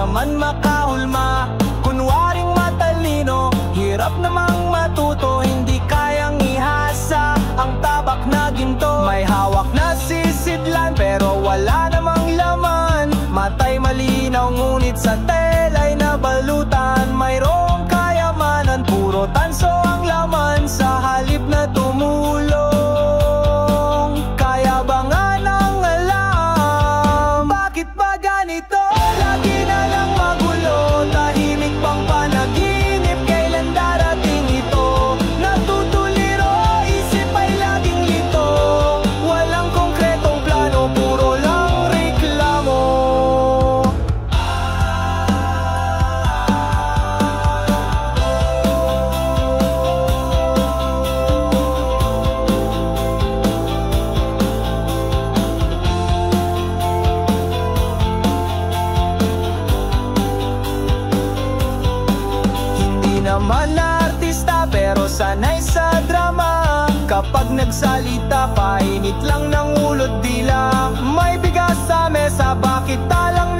naman makahulma. Kunwaring matalino, hirap namang matuto. Hindi kayang ihasa ang tabak na ginto. May hawak na sisidlan pero wala namang laman. Matay malinaw ngunit sa tela'y nabalutan. Mayroong kayamanan, puro tanso ang laman. Sa halip na tumulong, kaya ba nga nang alam? Bakit ba ganito? Lagi na lang magulo, tahimik pang panaginip. Kailan darating ito? Natutuliro, isip ay laging lito. Walang konkretong plano, puro lang reklamo. Naman na artista pero sanay sa drama. Kapag nagsalita, painit lang ng ulod dila. May bigas sa mesa, bakit talang